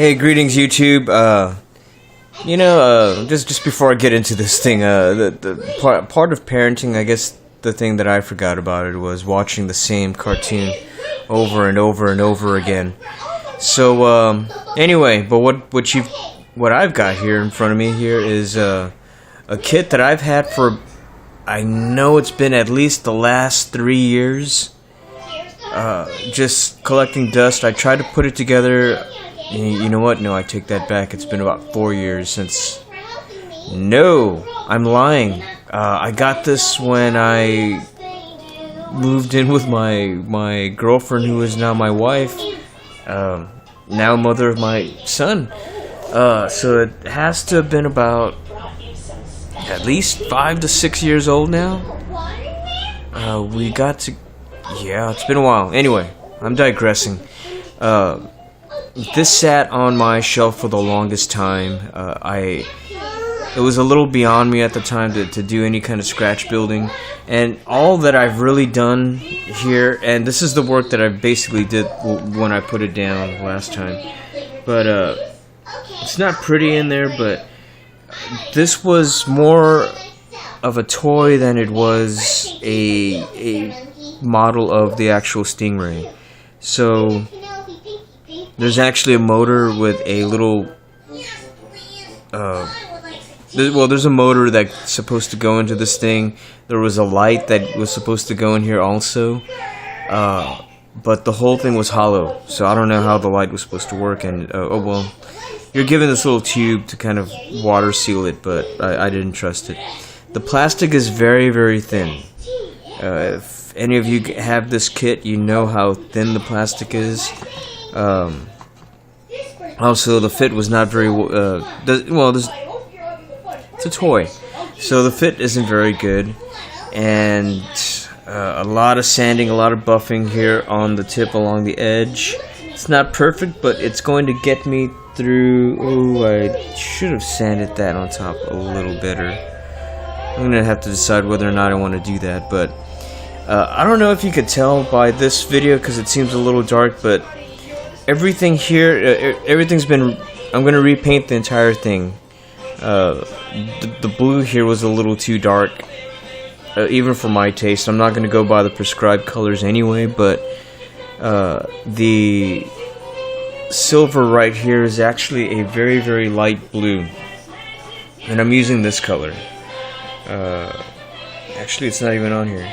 Hey, greetings YouTube. Just before I get into this thing, the part of parenting, I guess the thing that I forgot about it was watching the same cartoon over and over and over again. So anyway, but what I've got here in front of me here is a kit that I've had for, I know it's been at least the last 3 years. Just collecting dust. I tried to put it together. You know what? No, I take that back. It's been about 4 years since... No! I'm lying. I got this when I moved in with my girlfriend, who is now my wife. Now mother of my son. So it has to have been about at least 5 to 6 years old now. We got to... Yeah, it's been a while. Anyway, I'm digressing. This sat on my shelf for the longest time. It was a little beyond me at the time to do any kind of scratch building, and all that I've really done here, and this is the work that I basically did when I put it down last time, but it's not pretty in there, but this was more of a toy than it was a model of the actual Stingray. So there's actually a motor with a little, there's a motor that's supposed to go into this thing. There was a light that was supposed to go in here also, but the whole thing was hollow, so I don't know how the light was supposed to work, and, oh well, you're given this little tube to kind of water seal it, but I didn't trust it. The plastic is very, very thin. If any of you have this kit, you know how thin the plastic is. Also, the fit was not very it's a toy, so the fit isn't very good, and a lot of sanding, a lot of buffing here on the tip along the edge. It's not perfect, but it's going to get me through. Oh, I should have sanded that on top a little better. I'm gonna have to decide whether or not I want to do that, but I don't know if you could tell by this video because it seems a little dark, but everything here, everything's been... I'm going to repaint the entire thing. The blue here was a little too dark, even for my taste. I'm not going to go by the prescribed colors anyway, but the silver right here is actually a very, very light blue. And I'm using this color. Actually, it's not even on here.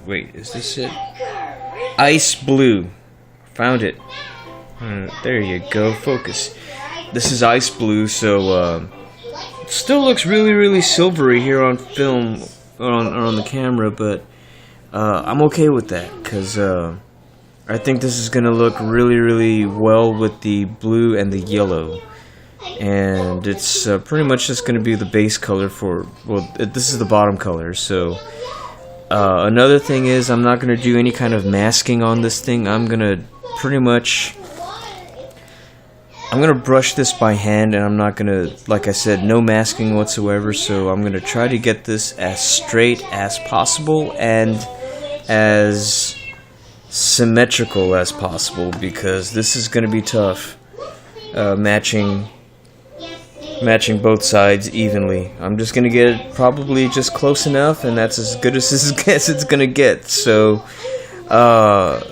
Wait, is this it? Ice blue. Found it. There you go, focus. This is ice blue, so it still looks really, really silvery here on film, on the camera, but I'm okay with that, because I think this is going to look really, really well with the blue and the yellow. And it's pretty much just going to be the base color for, well, this is the bottom color, so... another thing is, I'm not going to do any kind of masking on this thing. I'm going to pretty much... I'm going to brush this by hand, and I'm not going to, like I said, no masking whatsoever, so I'm going to try to get this as straight as possible and as symmetrical as possible, because this is going to be tough, matching both sides evenly. I'm just gonna get it probably just close enough, and that's as good as it's gonna get. So I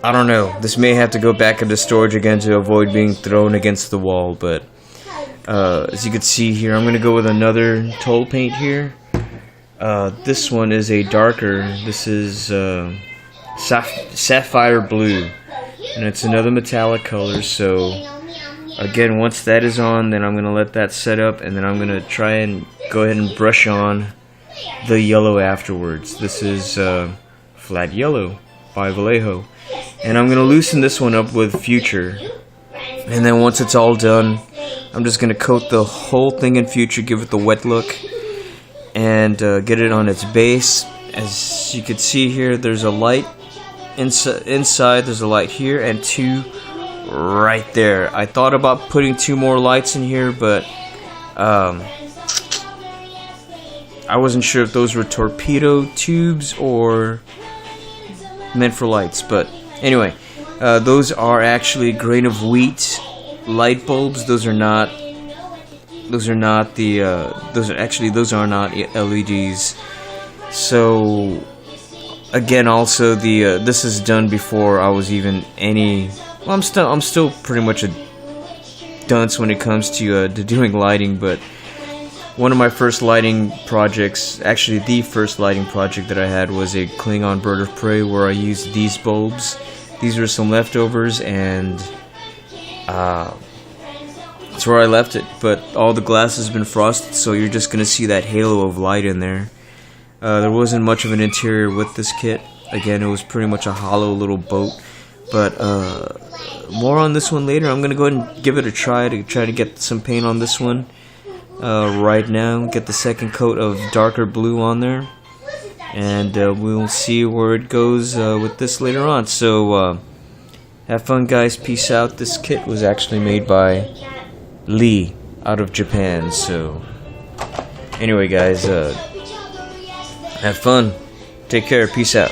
don't know, this may have to go back into storage again to avoid being thrown against the wall, but as you can see here, I'm gonna go with another toll paint here. This one is a darker, this is sapphire blue, and it's another metallic color. So again, once that is on, then I'm going to let that set up, and then I'm going to try and go ahead and brush on the yellow afterwards. This is Flat Yellow by Vallejo. And I'm going to loosen this one up with Future. And then once it's all done, I'm just going to coat the whole thing in Future, give it the wet look, and get it on its base. As you can see here, there's a light inside, there's a light here, and two right there. I thought about putting 2 more lights in here, but I wasn't sure if those were torpedo tubes or meant for lights, but Anyway, those are actually grain of wheat light bulbs. Those are not the those are not LEDs. So again, also this is done before I was even any. Well, I'm still pretty much a dunce when it comes to doing lighting, but one of my first lighting projects, actually the first lighting project that I had, was a Klingon bird of prey where I used these bulbs. These were some leftovers, and that's where I left it. But all the glass has been frosted, so you're just gonna see that halo of light in there. There wasn't much of an interior with this kit. Again, it was pretty much a hollow little boat. But more on this one later. I'm gonna go ahead and give it a try to get some paint on this one. Right now, get the second coat of darker blue on there, and we'll see where it goes with this later on. So have fun, guys. Peace out. This kit was actually made by Lee out of Japan. So anyway, guys, have fun. Take care. Peace out.